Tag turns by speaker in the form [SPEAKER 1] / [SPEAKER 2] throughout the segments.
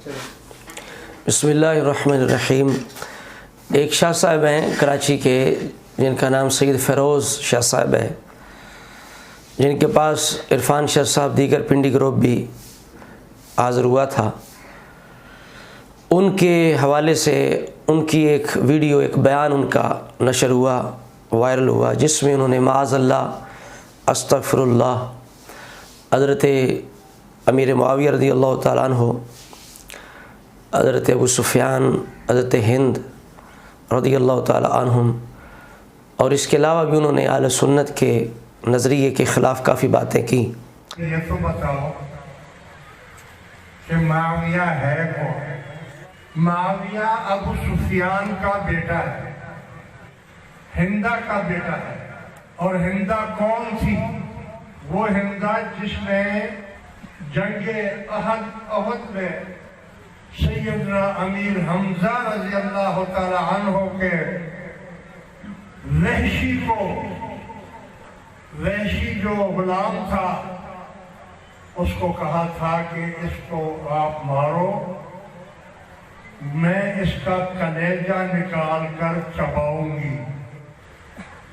[SPEAKER 1] بسم اللہ الرحمن الرحیم۔ ایک شاہ صاحب ہیں کراچی کے جن کا نام سید فیروز شاہ صاحب ہے، جن کے پاس عرفان شاہ صاحب دیگر پنڈی گروپ بھی حاضر ہوا تھا۔ ان کے حوالے سے ان کی ایک ویڈیو، ایک بیان ان کا نشر ہوا، وائرل ہوا، جس میں انہوں نے معاذ اللہ، استغفر اللہ، حضرت امیر معاویہ رضی اللہ تعالیٰ عنہ، حضرت ابو سفیان، حضرت ہند رضی اللہ تعالیٰ عنہم، اور اس کے علاوہ بھی انہوں نے اہل سنت کے نظریے کے خلاف کافی باتیں کی۔
[SPEAKER 2] یہ تو بتاؤ کہ معاویہ ہے کون؟ معاویہ ابو سفیان کا بیٹا ہے، ہندہ کا بیٹا ہے۔ اور ہندہ کون تھی؟ وہ ہندہ جس نے جنگ احد میں سیدنا امیر حمزہ رضی اللہ تعالی عنہ کے وحشی جو غلام تھا، اس کو کہا تھا کہ اس کو آپ مارو، میں اس کا کلیجہ نکال کر چباؤں گی۔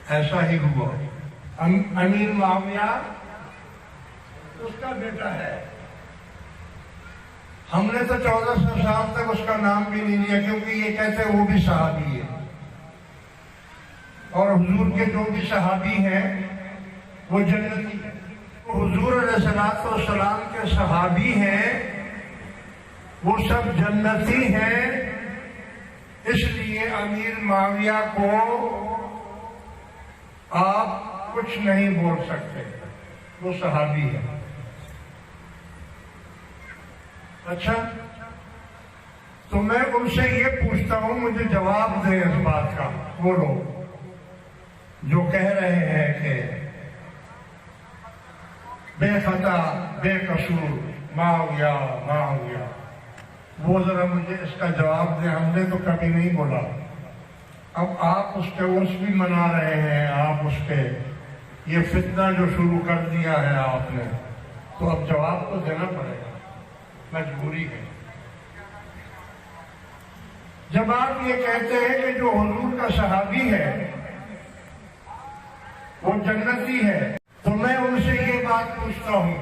[SPEAKER 2] ایسا ہی ہوا۔ امیر معاویہ اس کا بیٹا ہے۔ ہم نے تو 1400 سال تک اس کا نام بھی نہیں لیا، کیونکہ یہ کہتے ہیں وہ بھی صحابی ہے، اور حضور کے جو بھی صحابی ہیں وہ جنتی ہیں۔ حضور علیہ السلام کے صحابی ہیں، وہ سب جنتی ہیں۔ اس لیے امیر معاویہ کو آپ کچھ نہیں بول سکتے، وہ صحابی ہے۔ اچھا، تو میں ان سے یہ پوچھتا ہوں، مجھے جواب دیں اس بات کا وہ لوگ جو کہہ رہے ہیں کہ بے خطا بے قصور معاویہ معاویہ، وہ ذرا مجھے اس کا جواب دیں۔ ہم نے تو کبھی نہیں بولا، اب آپ اس کے عرس بھی منا رہے ہیں، آپ اس کے یہ فتنہ جو شروع کر دیا ہے آپ نے، تو اب جواب تو دینا پڑے گا، مجبوری ہے۔ جب آپ یہ کہتے ہیں کہ جو حضور کا صحابی ہے وہ جنتی ہے، تو میں ان سے یہ بات پوچھتا ہوں،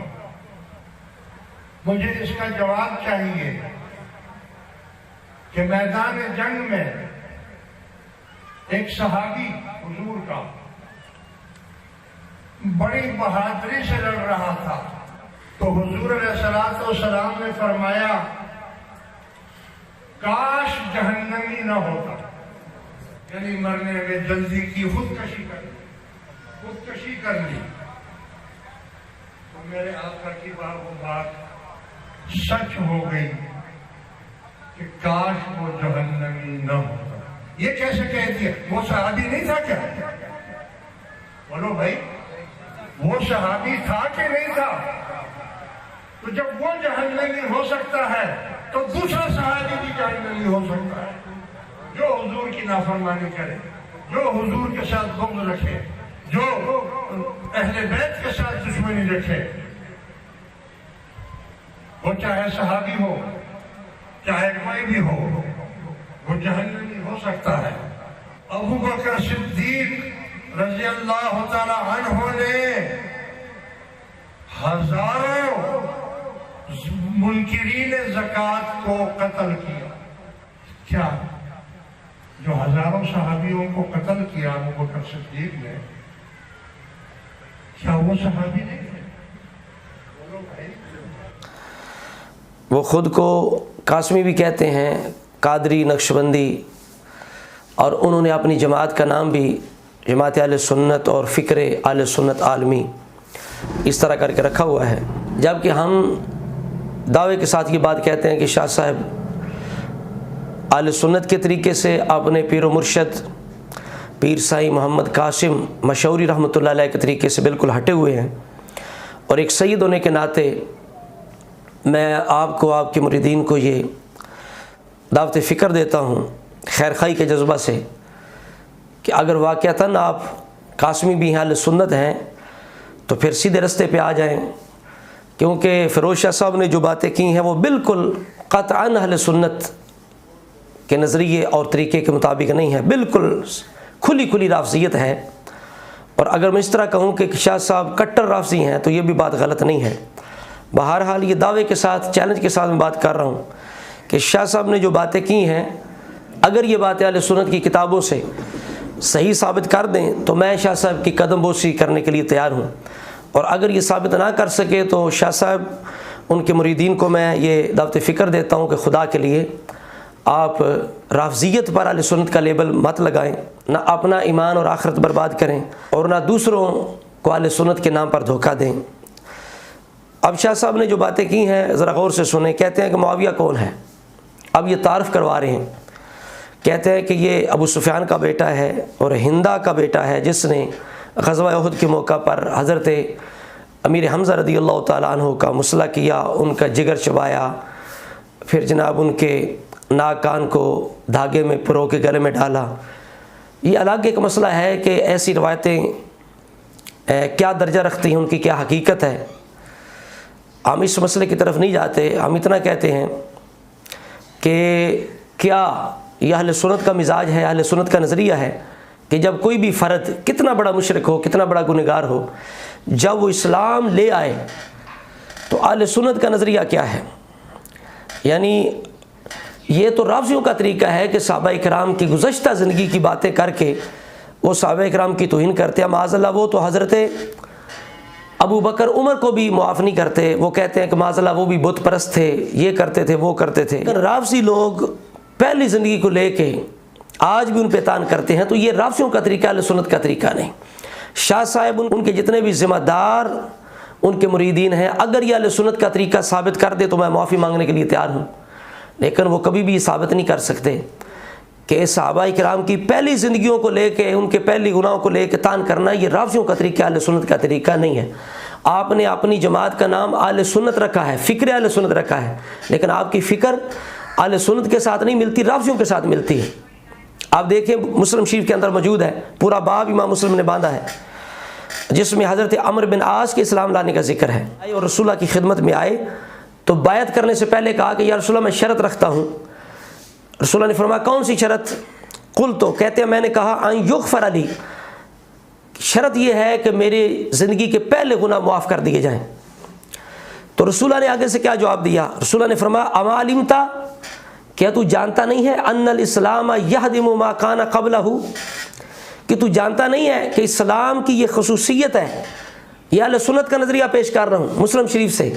[SPEAKER 2] مجھے اس کا جواب چاہیے کہ میدان جنگ میں ایک صحابی حضور کا بڑی بہادری سے لڑ رہا تھا، تو حضور علیہ السلام نے فرمایا کاش جہنمی نہ ہوتا، یعنی مرنے میں جلدی کی، خودکشی کر لی۔ تو میرے آقا کی وہ بات سچ ہو گئی کہ کاش وہ جہنمی نہ ہوتا۔ یہ کیسے کہہ دیا؟ وہ صحابی نہیں تھا کیا؟ بولو بھائی، وہ صحابی تھا کہ نہیں تھا؟ تو جب وہ جہنمی ہو سکتا ہے تو دوسرا صحابی بھی جہنمی ہو سکتا ہے، جو حضور کی نافرمانی کرے، جو حضور کے ساتھ بغض رکھے، جو اہل بیت کے ساتھ دشمنی رکھے، وہ چاہے صحابی ہو چاہے کوئی بھی ہو، وہ جہنمی ہو سکتا ہے۔ ابو بکر صدیق رضی اللہ تعالی عنہ نے ہزاروں منکرین زکوٰۃ کو قتل کیا۔ کیا جو ہزاروں صحابیوں کو قتل کیا ابو بکر صدیق نے، کیا وہ صحابی نہیں تھے؟ بولو بھائی۔
[SPEAKER 1] وہ خود کو قاسمی بھی کہتے ہیں، قادری، نقشبندی، اور انہوں نے اپنی جماعت کا نام بھی جماعت اہل سنت اور فکر اہل سنت عالمی اس طرح کر کے رکھا ہوا ہے، جبکہ ہم دعوے کے ساتھ یہ بات کہتے ہیں کہ شاہ صاحب اہل سنت کے طریقے سے اپنے پیر و مرشد پیر سائی محمد قاسم مشوری رحمۃ اللہ علیہ کے طریقے سے بالکل ہٹے ہوئے ہیں، اور ایک سید ہونے کے ناطے میں آپ کو، آپ کے مریدین کو یہ دعوت فکر دیتا ہوں خیر خواہی کے جذبہ سے کہ اگر واقعتاً آپ قاسمی بھی ہیں، اہل سنت ہیں، تو پھر سیدھے رستے پہ آ جائیں، کیونکہ فیروز شاہ صاحب نے جو باتیں کی ہیں وہ بالکل قطعاً اہل سنت کے نظریے اور طریقے کے مطابق نہیں ہے، بالکل کھلی کھلی رافضیت ہے۔ اور اگر میں اس طرح کہوں کہ شاہ صاحب کٹر رافضی ہیں تو یہ بھی بات غلط نہیں ہے۔ بہرحال یہ دعوے کے ساتھ، چیلنج کے ساتھ میں بات کر رہا ہوں کہ شاہ صاحب نے جو باتیں کی ہیں، اگر یہ باتیں اہل سنت کی کتابوں سے صحیح ثابت کر دیں تو میں شاہ صاحب کی قدم بوسی کرنے کے لیے تیار ہوں، اور اگر یہ ثابت نہ کر سکے تو شاہ صاحب ان کے مریدین کو میں یہ دعوت فکر دیتا ہوں کہ خدا کے لیے آپ رافضیت پر اہل سنت کا لیبل مت لگائیں، نہ اپنا ایمان اور آخرت برباد کریں اور نہ دوسروں کو اہل سنت کے نام پر دھوکہ دیں۔ اب شاہ صاحب نے جو باتیں کی ہیں ذرا غور سے سنیں۔ کہتے ہیں کہ معاویہ کون ہے؟ اب یہ تعارف کروا رہے ہیں، کہتے ہیں کہ یہ ابو سفیان کا بیٹا ہے اور ہندا کا بیٹا ہے، جس نے غزوہ احد کے موقع پر حضرت امیر حمزہ رضی اللہ تعالیٰ عنہ کا مسئلہ کیا، ان کا جگر چبایا، پھر جناب ان کے ناک کان کو دھاگے میں پرو کے گلے میں ڈالا۔ یہ الگ ایک مسئلہ ہے کہ ایسی روایتیں کیا درجہ رکھتی ہیں، ان کی کیا حقیقت ہے، ہم اس مسئلے کی طرف نہیں جاتے۔ ہم اتنا کہتے ہیں کہ کیا یہ اہل سنت کا مزاج ہے، اہل سنت کا نظریہ ہے کہ جب کوئی بھی فرد کتنا بڑا مشرک ہو، کتنا بڑا گنہگار ہو، جب وہ اسلام لے آئے تو اہل سنت کا نظریہ کیا ہے؟ یعنی یہ تو رافضیوں کا طریقہ ہے کہ صحابہ اکرام کی گزشتہ زندگی کی باتیں کر کے وہ صحابہ اکرام کی توہین کرتے ہیں۔ معاذ اللہ وہ تو حضرت ابو بکر عمر کو بھی معاف نہیں کرتے، وہ کہتے ہیں کہ معاذ اللہ وہ بھی بت پرست تھے، یہ کرتے تھے، وہ کرتے تھے۔ رافضی لوگ پہلی زندگی کو لے کے آج بھی ان پہ تان کرتے ہیں، تو یہ رافضیوں کا طریقہ، اہل سنت کا طریقہ نہیں۔ شاہ صاحب ان کے جتنے بھی ذمہ دار ان کے مریدین ہیں، اگر یہ اہل سنت کا طریقہ ثابت کر دے تو میں معافی مانگنے کے لیے تیار ہوں، لیکن وہ کبھی بھی یہ ثابت نہیں کر سکتے کہ صحابہ کرام کی پہلی زندگیوں کو لے کے، ان کے پہلی گناہوں کو لے کے تان کرنا یہ رافضیوں کا طریقہ، اہل سنت کا طریقہ نہیں ہے۔ آپ نے اپنی جماعت کا نام اہل سنت رکھا ہے، فکر اہل سنت رکھا ہے، لیکن آپ کی فکر اہل سنت کے ساتھ نہیں ملتی، رافضیوں کے ساتھ ملتی ہے۔ آپ دیکھیں مسلم شریف کے اندر موجود ہے، پورا باب امام مسلم نے باندھا ہے، جس میں حضرت عمرو بن عاص کے اسلام لانے کا ذکر ہے، اور رسول اللہ کی خدمت میں آئے تو بیعت کرنے سے پہلے کہا کہ یا رسول اللہ میں شرط رکھتا ہوں۔ رسول اللہ نے فرمایا کون سی شرط؟ قل تو کہتے ہیں میں نے کہا ان یغفر لی، شرط یہ ہے کہ میری زندگی کے پہلے گناہ معاف کر دیے جائیں۔ تو رسول اللہ نے آگے سے کیا جواب دیا؟ رسول اللہ نے فرمایا اما علمت، کیا تو جانتا نہیں ہے ان الاسلام یہدم ما کان قبلہ، کہ تو جانتا نہیں ہے کہ اسلام کی یہ خصوصیت ہے، یہ اہل سنت کا نظریہ پیش کر رہا ہوں مسلم شریف سے،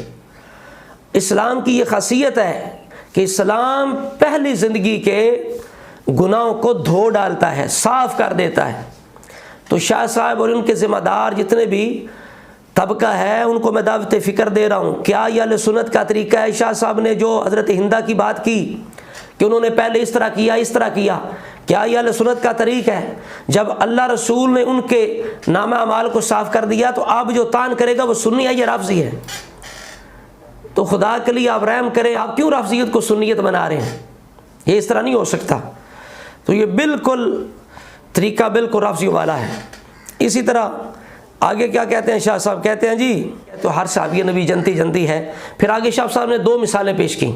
[SPEAKER 1] اسلام کی یہ خاصیت ہے کہ اسلام پہلی زندگی کے گناہوں کو دھو ڈالتا ہے، صاف کر دیتا ہے۔ تو شاہ صاحب اور ان کے ذمہ دار جتنے بھی طبقہ ہے ان کو میں دعوت فکر دے رہا ہوں، کیا یہ اہل سنت کا طریقہ ہے؟ شاہ صاحب نے جو حضرت ہندا کی بات کی کہ انہوں نے پہلے اس طرح کیا، اس طرح کیا، کیا یہ اہل سنت کا طریقہ ہے؟ جب اللہ رسول نے ان کے نامہ اعمال کو صاف کر دیا تو اب جو تان کرے گا وہ سنی ہے یا رافضی ہے؟ تو خدا کے لیے آپ رحم کریں، آپ کیوں رافضیت کو سنیت بنا رہے ہیں؟ یہ اس طرح نہیں ہو سکتا۔ تو یہ بالکل طریقہ بالکل رافضیوں والا ہے۔ اسی طرح آگے کیا کہتے ہیں شاہ صاحب؟ کہتے ہیں جی تو ہر صحابی نبی جنتی جنتی ہے۔ پھر آگے شاہ صاحب نے 2 مثالیں پیش کی،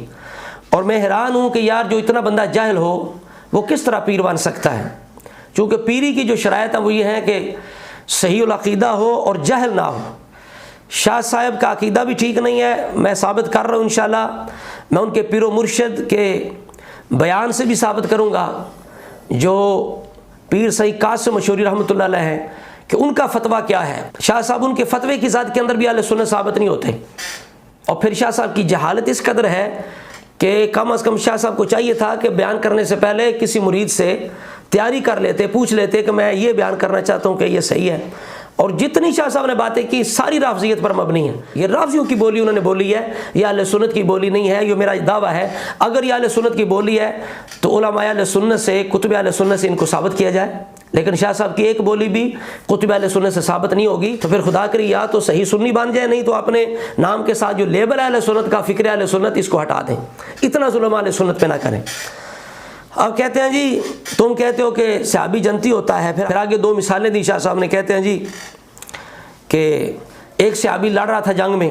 [SPEAKER 1] اور میں حیران ہوں کہ یار جو اتنا بندہ جاہل ہو وہ کس طرح پیر بن سکتا ہے؟ چونکہ پیری کی جو شرائط ہیں وہ یہ ہیں کہ صحیح العقیدہ ہو اور جہل نہ ہو۔ شاہ صاحب کا عقیدہ بھی ٹھیک نہیں ہے، میں ثابت کر رہا ہوں انشاءاللہ، میں ان کے پیر و مرشد کے بیان سے بھی ثابت کروں گا، جو پیر سید قاسم مشوری رحمۃ اللہ علیہ ہیں، کہ ان کا فتویٰ کیا ہے۔ شاہ صاحب ان کے فتوے کی ذات کے اندر بھی اہل سنت ثابت نہیں ہوتے، اور پھر شاہ صاحب کی جہالت اس قدر ہے کہ کم از کم شاہ صاحب کو چاہیے تھا کہ بیان کرنے سے پہلے کسی مرید سے تیاری کر لیتے، پوچھ لیتے کہ میں یہ بیان کرنا چاہتا ہوں کہ یہ صحیح ہے۔ اور جتنی شاہ صاحب نے باتیں کی ساری رافضیت پر مبنی ہیں، یہ رافضیوں کی بولی انہوں نے بولی ہے، یہ اہل سنت کی بولی نہیں ہے۔ یہ میرا دعویٰ ہے اگر یہ اہل سنت کی بولی ہے تو علماء اہل سنت سے، کتب اہل سنت سے ان کو ثابت کیا جائے، لیکن شاہ صاحب کی ایک بولی بھی کتب اہل سنت سے ثابت نہیں ہوگی، تو پھر خدا کرے یا تو صحیح سنی بن جائے، نہیں تو اپنے نام کے ساتھ جو لیبل اہل سنت کا، فکر اہل سنت، اس کو ہٹا دیں، اتنا ظلم اہل سنت پہ نہ کریں۔ اب کہتے ہیں جی تم کہتے ہو کہ صحابی جنتی ہوتا ہے، پھر آگے 2 مثالیں دی شاہ صاحب نے، کہتے ہیں جی کہ ایک صحابی لڑ رہا تھا جنگ میں،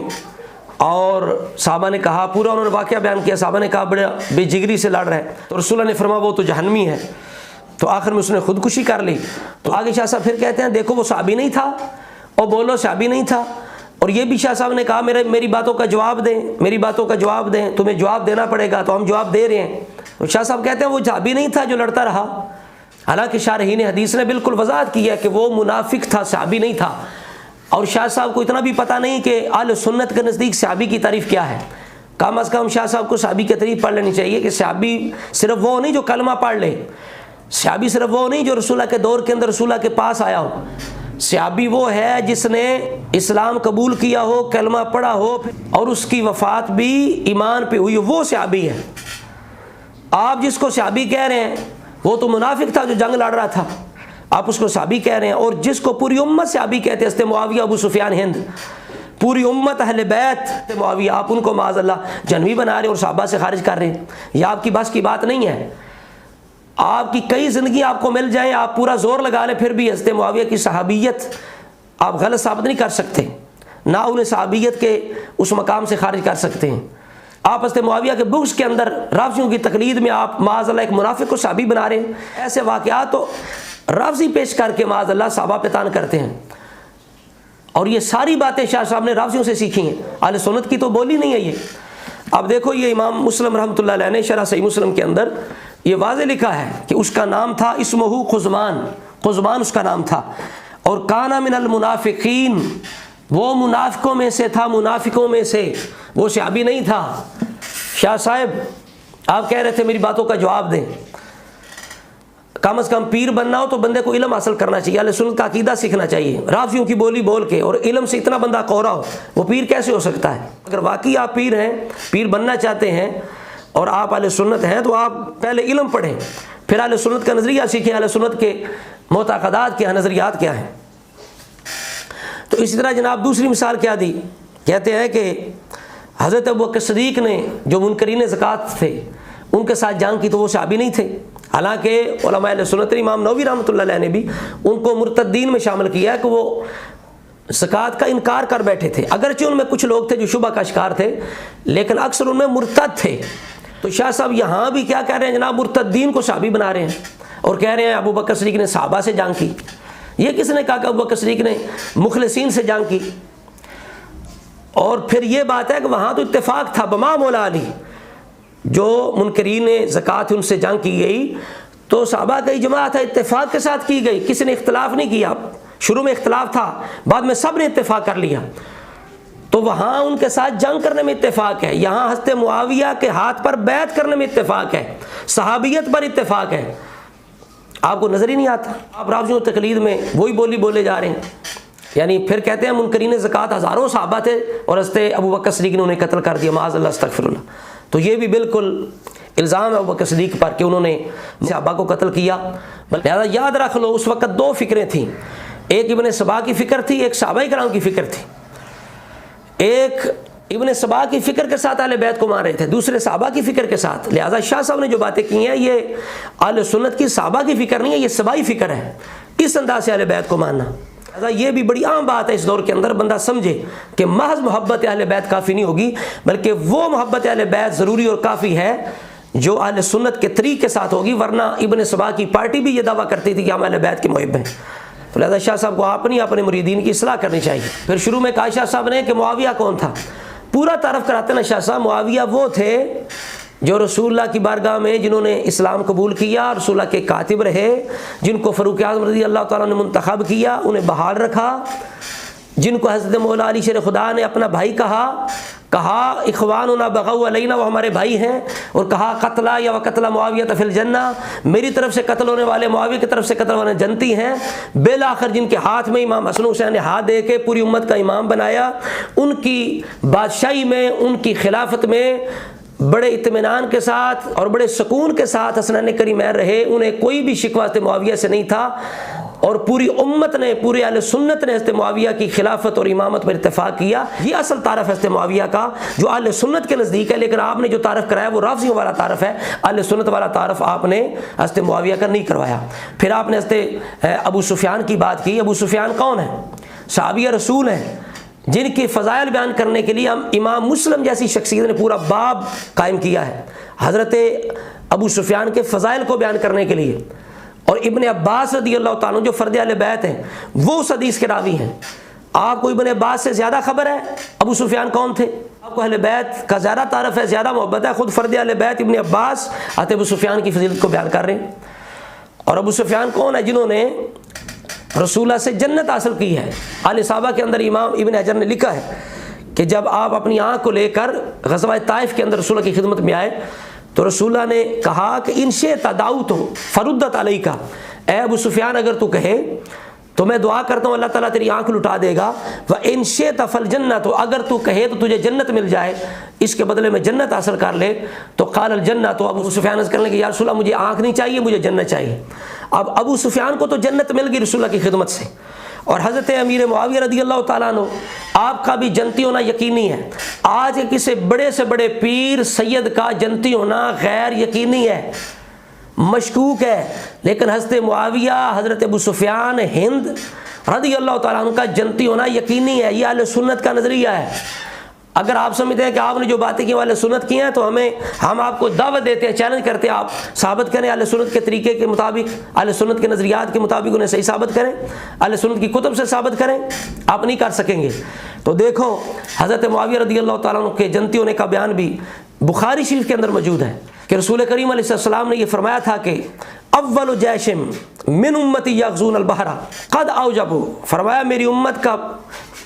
[SPEAKER 1] اور صحابہ نے کہا، پورا انہوں نے واقعہ بیان کیا، صحابہ نے کہا بڑا بے جگری سے لڑ رہا ہے، تو رسول اللہ نے فرمایا وہ تو جہنمی ہے، تو آخر میں اس نے خودکشی کر لی۔ تو آگے شاہ صاحب پھر کہتے ہیں دیکھو وہ صحابی نہیں تھا، اور بولو صحابی نہیں تھا، اور یہ بھی شاہ صاحب نے کہا میری باتوں کا جواب دیں، میری باتوں کا جواب دیں، تمہیں جواب دینا پڑے گا، تو ہم جواب دے رہے ہیں۔ تو شاہ صاحب کہتے ہیں وہ صحابی نہیں تھا جو لڑتا رہا، حالانکہ شارحین حدیث نے بالکل وضاحت کی ہے کہ وہ منافق تھا، صحابی نہیں تھا۔ اور شاہ صاحب کو اتنا بھی پتہ نہیں کہ اہل سنت کے نزدیک صحابی کی تعریف کیا ہے، کم از کم شاہ صاحب کو صحابی کی تعریف پڑھ لینی چاہیے کہ صحابی صرف وہ نہیں جو کلمہ پڑھ لے، صحابی صرف وہ نہیں جو رسول اللہ کے دور کے اندر رسول اللہ کے پاس آیا ہو، صحابی وہ ہے جس نے اسلام قبول کیا ہو، کلمہ پڑھا ہو، اور اس کی وفات بھی ایمان پہ ہوئی، وہ صحابی ہے۔ آپ جس کو صحابی کہہ رہے ہیں وہ تو منافق تھا جو جنگ لڑ رہا تھا، آپ اس کو صحابی کہہ رہے ہیں۔ اور جس کو پوری امت صحابی کہتے ہیں، معاویہ، ابو سفیان، ہند، پوری امت اہل بیت معاویہ، آپ ان کو معاذ اللہ جنوی بنا رہے ہیں اور صحابہ سے خارج کر رہے ہیں، یہ آپ کی بس کی بات نہیں ہے۔ آپ کی کئی زندگی آپ کو مل جائیں، آپ پورا زور لگا لیں، پھر بھی حضرت معاویہ کی صحابیت آپ غلط ثابت نہیں کر سکتے، نہ انہیں صحابیت کے اس مقام سے خارج کر سکتے ہیں۔ آپ حضرت معاویہ کے بغض کے اندر رافضیوں کی تقلید میں آپ معاذ اللہ ایک منافق کو صحابی بنا رہے ہیں۔ ایسے واقعات تو رافضی پیش کر کے معاذ اللہ صحابہ پہ طعن کرتے ہیں، اور یہ ساری باتیں شاہ صاحب نے رافضیوں سے سیکھی ہیں، اہل سنت کی تو بولی نہیں ہے یہ۔ اب دیکھو یہ امام مسلم رحمۃ اللہ علیہ نے شرح صحیح مسلم کے اندر یہ واضح لکھا ہے کہ اس کا نام تھا اسمہ قزمان، قزمان اس کا نام تھا، اور کانا من المنافقین، وہ منافقوں میں سے تھا، منافقوں میں سے، وہ صحابی نہیں تھا۔ شاہ صاحب آپ کہہ رہے تھے میری باتوں کا جواب دیں، کم از کم پیر بننا ہو تو بندے کو علم حاصل کرنا چاہیے، اہل سنت کا عقیدہ سیکھنا چاہیے، رافضیوں کی بولی بول کے، اور علم سے اتنا بندہ کوڑا ہو، وہ پیر کیسے ہو سکتا ہے؟ اگر واقعی آپ پیر ہیں، پیر بننا چاہتے ہیں اور آپ اہل سنت ہیں تو آپ پہلے علم پڑھیں، پھر اہل سنت کا نظریہ سیکھیں، اہل سنت کے معتقدات کیا ہیں، نظریات کیا ہیں۔ تو اسی طرح جناب دوسری مثال کیا دی، کہتے ہیں کہ حضرت ابوبکر صدیق نے جو منکرین زکوٰۃ تھے ان کے ساتھ جنگ کی تو وہ صحابی نہیں تھے، حالانکہ علماء اہل سنت امام نووی رحمۃ اللہ علیہ نے بھی ان کو مرتدین میں شامل کیا ہے کہ وہ زکوٰۃ کا انکار کر بیٹھے تھے، اگرچہ ان میں کچھ لوگ تھے جو شبہ کا شکار تھے لیکن اکثر ان میں مرتد تھے۔ تو شاہ صاحب یہاں بھی کیا کہہ رہے ہیں جناب، مرتدین کو صحابی بنا رہے ہیں اور کہہ رہے ہیں ابوبکر صدیق نے صحابہ سے جنگ کی۔ یہ کس نے کہا کہ ابوبکر صدیق نے مخلصین سے جنگ کی؟ اور پھر یہ بات ہے کہ وہاں تو اتفاق تھا بما مولا علی، جو منکرین زکوٰۃ ان سے جنگ کی گئی تو صحابہ کا اجماع تھا، اتفاق کے ساتھ کی گئی، کسی نے اختلاف نہیں کیا، شروع میں اختلاف تھا، بعد میں سب نے اتفاق کر لیا، تو وہاں ان کے ساتھ جنگ کرنے میں اتفاق ہے۔ یہاں حضرت معاویہ کے ہاتھ پر بیعت کرنے میں اتفاق ہے، صحابیت پر اتفاق ہے۔ آپ کو نظر ہی نہیں آتا، آپ رافضیوں تقلید میں وہی بولی بولے جا رہے ہیں، یعنی پھر کہتے ہیں منکرین زکوٰۃ ہزاروں صحابہ تھے اور حضرت ابوبکر صدیق نے انہیں قتل کر دیا، معاذ اللہ استغفر اللہ۔ تو یہ بھی بالکل الزام ہے ابوبکر صدیق پر کہ انہوں نے صحابہ کو قتل کیا۔ لہذا یاد رکھ لو اس وقت دو فکریں تھیں، ایک ابن سبا کی فکر تھی، ایک صحابہ کرام کی فکر تھی۔ ایک ابن سبا کی فکر کے ساتھ اہل بیت کو مان رہے تھے، دوسرے صحابہ کی فکر کے ساتھ۔ لہذا شاہ صاحب نے جو باتیں کی ہیں یہ اہل سنت کی صحابہ کی فکر نہیں ہے، یہ سبائی فکر ہے، اس انداز سے اہل بیت کو ماننا۔ لہذا یہ بھی بڑی عام بات ہے اس دور کے اندر، بندہ سمجھے کہ محض محبت اہل بیت کافی نہیں ہوگی، بلکہ وہ محبت اہل بیت ضروری اور کافی ہے جو اہل سنت کے طریق کے ساتھ ہوگی، ورنہ ابن سبا کی پارٹی بھی یہ دعویٰ کرتی تھی کہ ہم اہل بیت کے محب ہیں۔ تو لہذا شاہ صاحب کو اپنے مریدین کی اصلاح کرنی چاہیے۔ پھر شروع میں کہا شاہ صاحب نے کہ معاویہ کون تھا، پورا تعارف کراتے نا شاہ صاحب۔ معاویہ وہ تھے جو رسول اللہ کی بارگاہ میں جنہوں نے اسلام قبول کیا، رسول اللہ کے کاتب رہے، جن کو فاروق اعظم رضی اللہ تعالیٰ نے منتخب کیا، انہیں بحال رکھا، جن کو حضرت مولا علی شیر خدا نے اپنا بھائی کہا اخواننا بغوا علینا، وہ ہمارے بھائی ہیں، اور کہا قتلا یا وقتل معاویہ فی الجنہ، میری طرف سے قتل ہونے والے معاویہ کی طرف سے قتل ہونے جنتی ہیں۔ بالآخر جن کے ہاتھ میں امام حسن حسین نے ہاتھ دے کے پوری امت کا امام بنایا، ان کی بادشاہی میں، ان کی خلافت میں بڑے اطمینان کے ساتھ اور بڑے سکون کے ساتھ حسنین کریمین رہے، انہیں کوئی بھی شکوہ حضرت معاویہ سے نہیں تھا، اور پوری امت نے، پوری اہل سنت نے حضرت معاویہ کی خلافت اور امامت پر اتفاق کیا۔ یہ اصل تعارف حضرت معاویہ کا جو اہل سنت کے نزدیک ہے، لیکن آپ نے جو تعارف کرایا وہ رافضیوں والا تعارف ہے، اہل سنت والا تعارف آپ نے حضرت معاویہ کا نہیں کروایا۔ پھر آپ نے حضرت ابو سفیان کی بات کی۔ ابو سفیان کون ہے؟ صحابی رسول ہیں، جن کی فضائل بیان کرنے کے لیے ہم امام مسلم جیسی شخصیت نے پورا باب قائم کیا ہے حضرت ابو سفیان کے فضائل کو بیان کرنے کے لیے، اور ابن عباس رضی اللہ تعالیٰ جو فرد اہل بیت ہیں وہ اس حدیث کے راوی ہیں۔ آپ کو ابن عباس سے زیادہ خبر ہے ابو سفیان کون تھے؟ آپ کو اہل بیت کا زیادہ تعارف ہے، زیادہ محبت ہے، خود فرد اہل بیت ابن عباس ابو سفیان کی فضیلت کو بیان کر رہے ہیں۔ اور ابو سفیان کون ہے؟ جنہوں نے رسول اللہ سے جنت حاصل کی ہے۔ آل صحابہ کے اندر امام ابن حجر نے لکھا ہے کہ جب آپ اپنی آنکھ کو لے کر غزوہ طائف کے اندر رسول اللہ کی خدمت میں آئے تو رسول اللہ نے کہا کہ ان شئت دعوت فردت علیک، اے ابو سفیان اگر تو کہے تو میں دعا کرتا ہوں اللہ تعالیٰ تیری آنکھ لٹا دے گا، وَإِن شِئْتَ فَالْجَنَّةُ، اگر تو کہے تو تجھے جنت مل جائے، اس کے بدلے میں جنت حاصل کر لے۔ تو قال الجنہ، تو ابو سفیان عرض کرنے لگے یا رسول اللہ مجھے آنکھ نہیں چاہیے، مجھے جنت چاہیے۔ اب ابو سفیان کو تو جنت مل گئی رسول اللہ کی خدمت سے، اور حضرت امیر معاویہ رضی اللہ تعالیٰ عنہ آپ کا بھی جنتی ہونا یقینی ہے۔ آج کے کسی بڑے سے بڑے پیر سید کا جنتی ہونا غیر یقینی ہے، مشکوک ہے، لیکن حضرت معاویہ، حضرت ابو سفیان ہند رضی اللہ تعالیٰ عنہ کا جنتی ہونا یقینی ہے۔ یہ اہل سنت کا نظریہ ہے۔ اگر آپ سمجھتے ہیں کہ آپ نے جو باتیں کی وہ اہل سنت کی ہیں تو ہم آپ کو دعوت دیتے ہیں، چیلنج کرتے ہیں، آپ ثابت کریں اہل سنت کے طریقے کے مطابق، اہل سنت کے نظریات کے مطابق انہیں صحیح ثابت کریں، اہل سنت کی کتب سے ثابت کریں۔ آپ نہیں کر سکیں گے۔ تو دیکھو حضرت معاویہ رضی اللہ تعالیٰ عنہ کے جنتی ہونے کا بیان بھی بخاری شریف کے اندر موجود ہے کہ رسول کریم علیہ السلام نے یہ فرمایا تھا کہ اول جیش من امتی یغزون البحر قد اوجبوا، فرمایا میری امت کا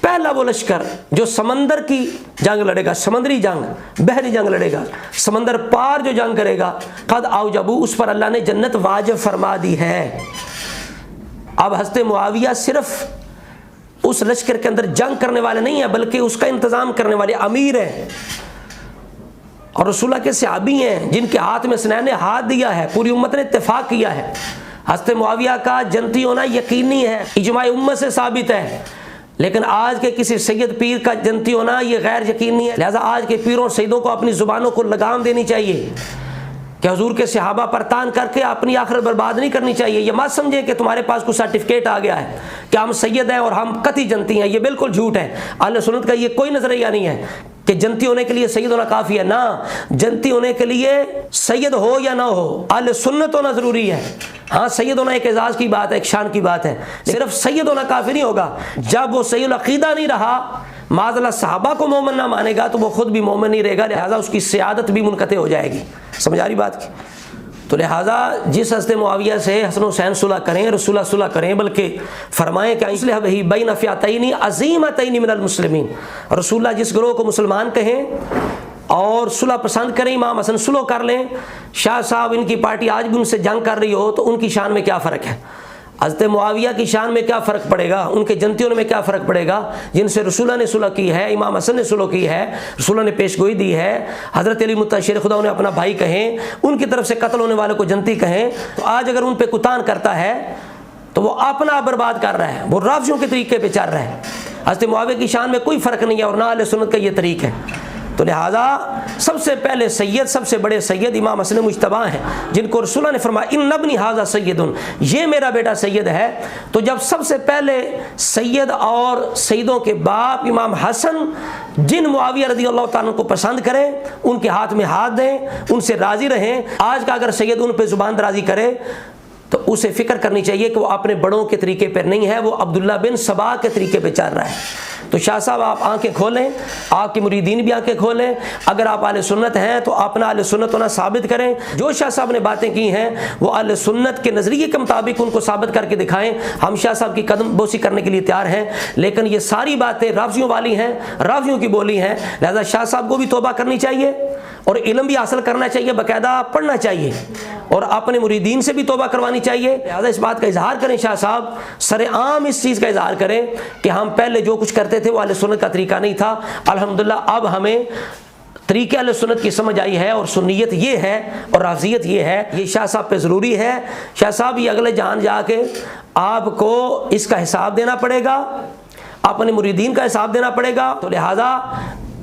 [SPEAKER 1] پہلا وہ لشکر جو سمندر کی جنگ لڑے گا، سمندری جنگ، بحری جنگ لڑے گا، سمندر پار جو جنگ کرے گا، قد اوجبوا، اس پر اللہ نے جنت واجب فرما دی ہے۔ اب حضرت معاویہ صرف اس لشکر کے اندر جنگ کرنے والے نہیں ہیں بلکہ اس کا انتظام کرنے والے امیر ہیں، اور رسول اللہ کے صحابی ہیں جن کے ہاتھ میں سنین نے ہاتھ دیا ہے، پوری امت نے اتفاق کیا ہے۔ حضرت معاویہ کا جنتی ہونا یقینی ہے، اجماع امت سے ثابت ہے، لیکن آج کے کسی سید پیر کا جنتی ہونا یہ غیر یقینی ہے۔ لہذا آج کے پیروں اور سیدوں کو اپنی زبانوں کو لگام دینی چاہیے کہ حضور کے صحابہ پر تان کر کے اپنی آخرت برباد نہیں کرنی چاہیے۔ یہ مت سمجھے کہ تمہارے پاس کوئی سرٹیفکیٹ آ گیا ہے کہ ہم سید ہیں اور ہم قطعی جنتی ہیں، یہ بالکل جھوٹ ہے۔ اہل سنت کا یہ کوئی نظریہ نہیں ہے کہ جنتی ہونے کے لیے سید ہونا کافی ہے، نہ، جنتی ہونے کے لیے سید ہو یا نہ ہو اہل سنت ہونا ضروری ہے۔ ہاں سید ہونا ایک اعزاز کی بات ہے، ایک شان کی بات ہے، صرف سید ہونا کافی نہیں ہوگا۔ جب وہ صحیح العقیدہ نہیں رہا، معاذ اللہ صحابہ کو مومن نہ مانے گا تو وہ خود بھی مومن نہیں رہے گا، لہٰذا اس کی سیادت بھی منقطع ہو جائے گی۔ سمجھ آ رہی بات کی؟ تو لہٰذا جس حضرت معاویہ سے حسن حسین صلح کریں، رسول اللہ صلح کریں، بلکہ فرمائیں کہ اصلح بہ بین فئتین عظیمتین من المسلمین، رسول اللہ جس گروہ کو مسلمان کہیں اور صلح پسند کریں، امام حسن صلح کر لیں، شاہ صاحب ان کی پارٹی آج بھی ان سے جنگ کر رہی ہو تو ان کی شان میں کیا فرق ہے؟ حضرت معاویہ کی شان میں کیا فرق پڑے گا؟ ان کے جنتیوں میں کیا فرق پڑے گا جن سے رسول اللہ نے صلح کی ہے، امام حسن نے صلح کی ہے، رسول اللہ نے پیشگوئی دی ہے، حضرت علی متشیر خدا انہیں اپنا بھائی کہیں، ان کی طرف سے قتل ہونے والے کو جنتی کہیں، تو آج اگر ان پہ کتان کرتا ہے تو وہ اپنا برباد کر رہا ہے، وہ رافضیوں کے طریقے پہ چل رہا ہے۔ حضرت معاویہ کی شان میں کوئی فرق نہیں ہے اور نہ اہل سنت کا یہ طریق ہے۔ تو لہٰذا سب سے پہلے سید، سب سے بڑے سید امام حسن مجتبیٰ ہیں جن کو رسول اللہ نے فرمایا ان ابنی ھذا سید، یہ میرا بیٹا سید ہے۔ تو جب سب سے پہلے سید اور سیدوں کے باپ امام حسن جن معاویہ رضی اللہ تعالیٰ کو پسند کریں، ان کے ہاتھ میں ہاتھ دیں، ان سے راضی رہیں، آج کا اگر سید ان پہ زبان درازی کرے تو اسے فکر کرنی چاہیے کہ وہ اپنے بڑوں کے طریقے پر نہیں ہے، وہ عبداللہ بن سبا کے طریقے پہ چل رہا ہے۔ تو شاہ صاحب آپ آنکھیں کھولیں، آپ کے مریدین بھی آنکھیں کھولیں، اگر آپ اہل سنت ہیں تو اپنا اہل سنت ہونا ثابت کریں۔ جو شاہ صاحب نے باتیں کی ہیں وہ اہل سنت کے نظریے کے مطابق ان کو ثابت کر کے دکھائیں، ہم شاہ صاحب کی قدم بوسی کرنے کے لیے تیار ہیں، لیکن یہ ساری باتیں رافضیوں والی ہیں، رافضیوں کی بولی ہیں، لہذا شاہ صاحب کو بھی توبہ کرنی چاہیے اور علم بھی حاصل کرنا چاہیے، باقاعدہ پڑھنا چاہیے اور اپنے مریدین سے بھی توبہ کروانی چاہیے۔ لہذا اس بات کا اظہار کریں شاہ صاحب، سر عام اس چیز کا اظہار کریں کہ ہم پہلے جو کچھ کرتے تھے وہ اہل سنت کا طریقہ نہیں تھا، الحمدللہ اب ہمیں طریقہ اہل سنت کی سمجھ آئی ہے اور سنیت یہ ہے اور رافضیت یہ ہے۔ یہ شاہ صاحب پہ ضروری ہے، شاہ صاحب یہ اگلے جہان جا کے آپ کو اس کا حساب دینا پڑے گا، اپنے مریدین کا حساب دینا پڑے گا۔ تو لہذا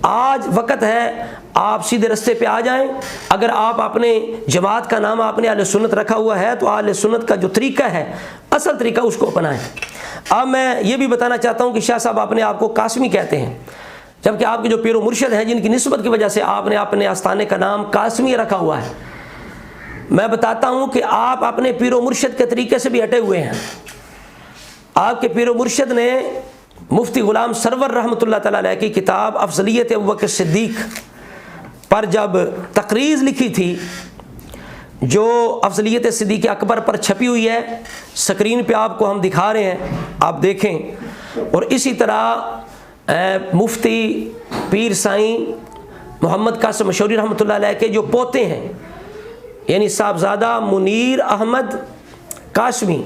[SPEAKER 1] آج وقت ہے آپ سیدھے رستے پہ آ جائیں۔ اگر آپ اپنے جماعت کا نام آپ نے اہل سنت رکھا ہوا ہے تو اہل سنت کا جو طریقہ ہے اصل طریقہ اس کو اپنائیں۔ اب میں یہ بھی بتانا چاہتا ہوں کہ شاہ صاحب اپنے آپ کو قاسمی کہتے ہیں، جبکہ آپ کے جو پیر و مرشد ہیں جن کی نسبت کی وجہ سے آپ نے اپنے آستانے کا نام قاسمی رکھا ہوا ہے، میں بتاتا ہوں کہ آپ اپنے پیر و مرشد کے طریقے سے بھی ہٹے ہوئے ہیں۔ آپ کے پیر و مرشد نے مفتی غلام سرور رحمۃ اللہ تعالیٰ علیہ کی کتاب افضلیت ابوبکر صدیق پر جب تقریض لکھی تھی، جو افضلیت صدیق اکبر پر چھپی ہوئی ہے، سکرین پہ آپ کو ہم دکھا رہے ہیں، آپ دیکھیں۔ اور اسی طرح مفتی پیر سائیں محمد قاسم مشوری رحمۃ اللہ علیہ کے جو پوتے ہیں، یعنی صاحبزادہ منیر احمد قاسمی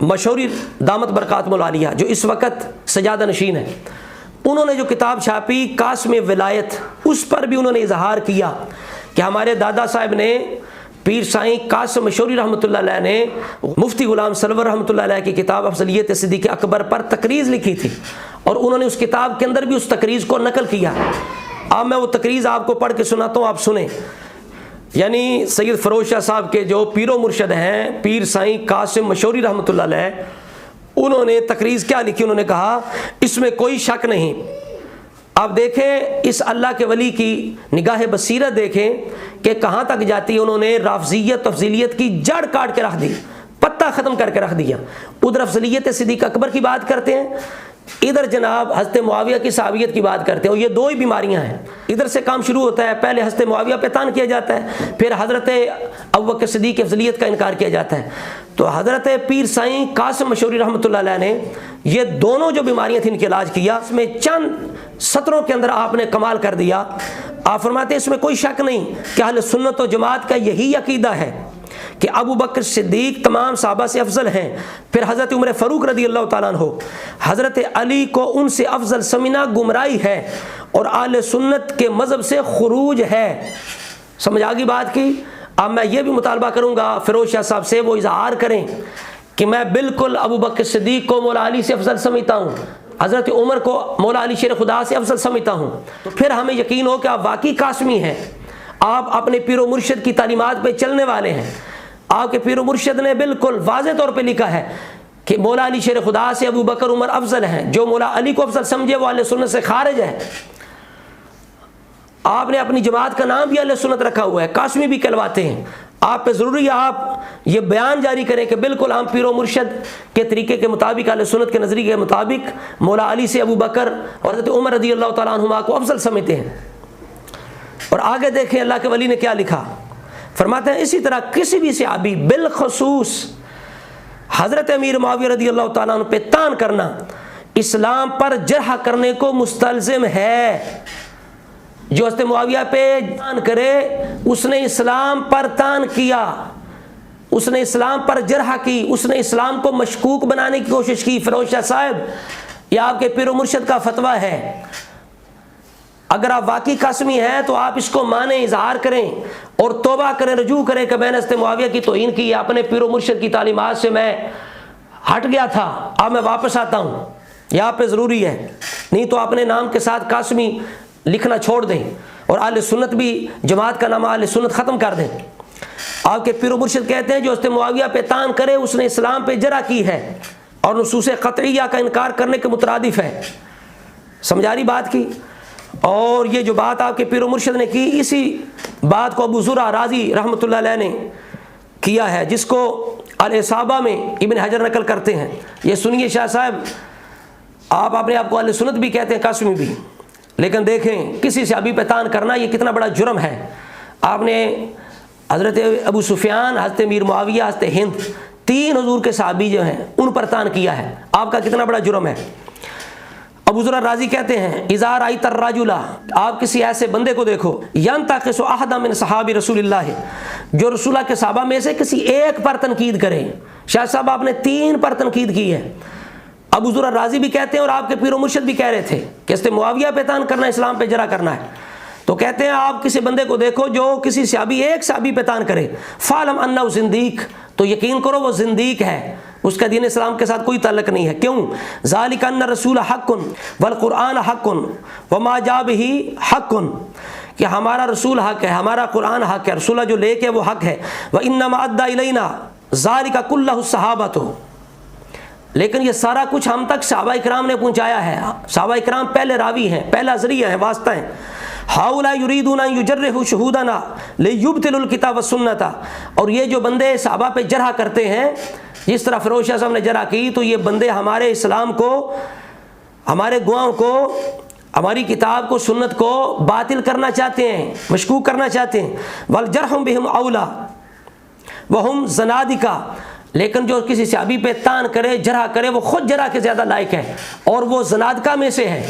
[SPEAKER 1] مشوری دامت برکاتہم العالیہ، جو اس وقت سجادہ نشین ہے، انہوں نے جو کتاب چھاپی قاسم ولایت، اس پر بھی انہوں نے اظہار کیا کہ ہمارے دادا صاحب نے پیر سائیں قاسم مشوری رحمۃ اللہ علیہ نے مفتی غلام سرور رحمۃ اللہ علیہ کی کتاب افضلیت صدیق اکبر پر تقریض لکھی تھی، اور انہوں نے اس کتاب کے اندر بھی اس تقریض کو نقل کیا۔ اب میں وہ تقریض آپ کو پڑھ کے سناتا ہوں، آپ سنیں۔ یعنی سید فیروز شاہ صاحب کے جو پیر و مرشد ہیں پیر سائیں قاسم مشوری رحمۃ اللہ علیہ، انہوں نے تقریض کیا لکھی؟ انہوں نے کہا اس میں کوئی شک نہیں، آپ دیکھیں اس اللہ کے ولی کی نگاہ بصیرت دیکھیں کہ کہاں تک جاتی ہے۔ انہوں نے رافضیت تفضیلیت کی جڑ کاٹ کے رکھ دی، پتہ ختم کر کے رکھ دیا۔ ادھر افضلیت صدیق اکبر کی بات کرتے ہیں، ادھر جناب حضرت معاویہ کی صحابیت کی بات کرتے ہیں، اور یہ دو ہی بیماریاں ہیں۔ ادھر سے کام شروع ہوتا ہے، پہلے حضرت معاویہ پہ طعن کیا جاتا ہے، پھر حضرت ابوبکر صدیق کی افضلیت کا انکار کیا جاتا ہے۔ تو حضرت پیر سائیں قاسم مشوری رحمۃ اللہ علیہ نے یہ دونوں جو بیماریاں تھیں ان کا علاج کیا۔ اس میں چند سطروں کے اندر آپ نے کمال کر دیا۔ آپ فرماتے ہیں اس میں کوئی شک نہیں کہ اہل سنت و جماعت کا یہی عقیدہ ہے کہ ابو بکر صدیق تمام صحابہ سے افضل ہیں، پھر حضرت عمر فاروق رضی اللہ تعالیٰ عنہ، حضرت علی کو ان سے افضل سمجھنا گمراہی ہے اور اہل سنت کے مذہب سے خروج ہے۔ سمجھ آگی بات کی؟ اب میں یہ بھی مطالبہ کروں گا فیروز شاہ صاحب سے وہ اظہار کریں کہ میں بالکل ابو بکر صدیق کو مولا علی سے افضل سمجھتا ہوں، حضرت عمر کو مولا علی شیر خدا سے افضل سمجھتا ہوں، تو پھر ہمیں یقین ہو کہ آپ واقعی قاسمی ہیں، آپ اپنے پیر و مرشد کی تعلیمات پہ چلنے والے ہیں۔ آپ کے پیر و مرشد نے بالکل واضح طور پہ لکھا ہے کہ مولا علی شیر خدا سے ابو بکر عمر افضل ہیں، جو مولا علی کو افضل سمجھے وہ اہل سنت سے خارج ہے۔ آپ نے اپنی جماعت کا نام بھی اہل سنت رکھا ہوا ہے، قاسمی بھی کہلواتے ہیں۔ آپ پہ ضروری ہے آپ یہ بیان جاری کریں کہ بالکل ہم پیر و مرشد کے طریقے کے مطابق اہل سنت کے نظریے کے مطابق مولا علی سے ابو بکر اور حضرت عمر رضی اللہ تعالیٰ عنہما کو افضل سمجھتے ہیں۔ اور آگے دیکھیں اللہ کے ولی نے کیا لکھا، فرماتے ہیں اسی طرح کسی بھی صحابی بالخصوص حضرت امیر معاویہ رضی اللہ تعالیٰ عنہ پہ طعن کرنا اسلام پر جرح کرنے کو مستلزم ہے۔ جو حضرت معاویہ پہ طعن کرے اس نے اسلام پر طعن کیا، اس نے اسلام پر جرح کی، اس نے اسلام کو مشکوک بنانے کی کوشش کی۔ فیروز شاہ صاحب یہ آپ کے پیر و مرشد کا فتویٰ ہے، اگر آپ واقعی قاسمی ہیں تو آپ اس کو مانیں، اظہار کریں اور توبہ کریں، رجوع کریں کہ میں نے حضرت معاویہ کی توہین کی، اپنے پیر و مرشد کی تعلیمات سے میں ہٹ گیا تھا، اب میں واپس آتا ہوں۔ یہ آپ پہ ضروری ہے، نہیں تو اپنے نام کے ساتھ قاسمی لکھنا چھوڑ دیں اور اہل سنت بھی جماعت کا نام اہل سنت ختم کر دیں۔ آپ کے پیر و مرشد کہتے ہیں جو حضرت معاویہ پہ طعن کرے اس نے اسلام پہ جرح کی ہے اور نصوص قطعیہ کا انکار کرنے کے مترادف ہے۔ سمجھا رہی بات کی؟ اور یہ جو بات آپ کے پیر و مرشد نے کی، اسی بات کو ابو زرع رازی رحمۃ اللہ علیہ نے کیا ہے، جس کو الاصابہ میں ابن حجر نقل کرتے ہیں۔ یہ سنیے شاہ صاحب، آپ اپنے آپ کو اہل سنت بھی کہتے ہیں، قاسمی بھی، لیکن دیکھیں کسی صحابی پہ طعن کرنا یہ کتنا بڑا جرم ہے۔ آپ نے حضرت ابو سفیان، حضرت امیر معاویہ، حضرت ہند، تین حضور کے صحابی جو ہیں ان پر طعن کیا ہے، آپ کا کتنا بڑا جرم ہے۔ ابو زرع رازی کہتے ہیں اذا رأیت الرجل، آپ کسی ایسے بندے کو دیکھو، ینتقص احد من صحابی رسول اللہ، جو رسول اللہ کے صحابہ میں سے کسی ایک پر تنقید کرے۔ شاہ صاحب آپ نے تین پر تنقید کی ہے۔ ابو زرع رازی بھی کہتے ہیں اور آپ کے پیر و مرشد بھی کہہ رہے تھے کہ اس نے معاویہ پہ طعن کرنا، اسلام پہ جرح کرنا ہے، تو کہتے ہیں آپ کسی بندے کو دیکھو جو کسی صحابی ایک صحابی پہ طعن کرے، فعلم انہ زندیق، تو یقین کرو وہ زندیق ہے، اس کا دین اسلام کے ساتھ کوئی تعلق نہیں ہے۔ کیوں؟ ذالک ان رسول حق والقرآن حق وما جاء بہ حق، کہ ہمارا رسول حق ہے، ہمارا قرآن حق ہے، رسول جو لے کے وہ حق ہے۔ وانما ادى الینا ذالک کلہ الصحابۃ، لیکن یہ سارا کچھ ہم تک صحابہ کرام نے پہنچایا ہے. صحابہ کرام پہلے راوی ہیں, پہلا ذریعہ ہیں, واسطہ ہیں. ہؤلاء یریدون ان یجرحوا شہودنا لیبطلوا الکتاب والسنۃ. اور یہ جو بندے صحابہ پہ جرح کرتے ہیں, جس طرح فیروز شاہ صاحب نے جرح کی, تو یہ بندے ہمارے اسلام کو, ہمارے گواہوں کو, ہماری کتاب کو, سنت کو باطل کرنا چاہتے ہیں, مشکوک کرنا چاہتے ہیں. والجرح بہم اولا وہم زنادقہ. لیکن جو کسی صحابی پہ تان کرے, جرح کرے, وہ خود جرح کے زیادہ لائق ہے اور وہ زنادقہ میں سے ہے.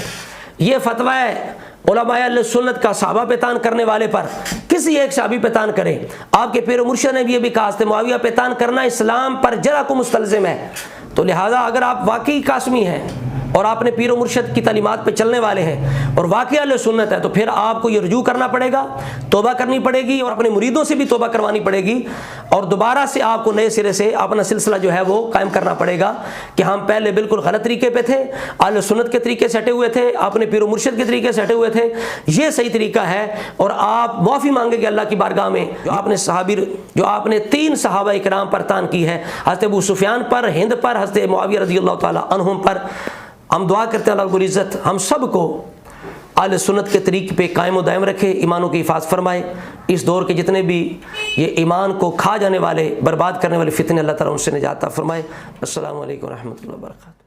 [SPEAKER 1] یہ فتویٰ ہے علماء اہل سنت کا صحابہ پہ تان کرنے والے پر. کسی ایک صحابی پہ تان کرے, آپ کے پیر و مرشد نے بھی یہ بھی کہا تھا, معاویہ پہ تان کرنا اسلام پر جرح کو مستلزم ہے. تو لہٰذا اگر آپ واقعی قاسمی ہیں اور آپ نے پیر و مرشد کی تعلیمات پہ چلنے والے ہیں اور واقعی اہل سنت ہے, تو پھر آپ کو یہ رجوع کرنا پڑے گا, توبہ کرنی پڑے گی اور اپنے مریدوں سے بھی توبہ کروانی پڑے گی, اور دوبارہ سے آپ کو نئے سرے سے اپنا سلسلہ جو ہے وہ قائم کرنا پڑے گا کہ ہم پہلے بالکل غلط طریقے پہ تھے, اہل سنت کے طریقے سے ہٹے ہوئے تھے, اپنے پیر و مرشد کے طریقے سے ہٹے ہوئے تھے, یہ صحیح طریقہ ہے. اور آپ معافی مانگیں گے اللہ کی بارگاہ میں جو آپ نے 3 صحابہ کرام پر تان کی ہے, حضرت ابو سفیان پر, ہند پر, حضرت معاویہ رضی اللہ تعالی عنہم پر. ہم دعا کرتے ہیں اللہ رب العزت ہم سب کو اہل سنت کے طریقے پہ قائم و دائم رکھے, ایمانوں کی حفاظت فرمائے. اس دور کے جتنے بھی یہ ایمان کو کھا جانے والے, برباد کرنے والے فتنے, اللہ تعالیٰ ان سے نجات عطا فرمائے. السلام علیکم ورحمۃ اللہ وبرکاتہ.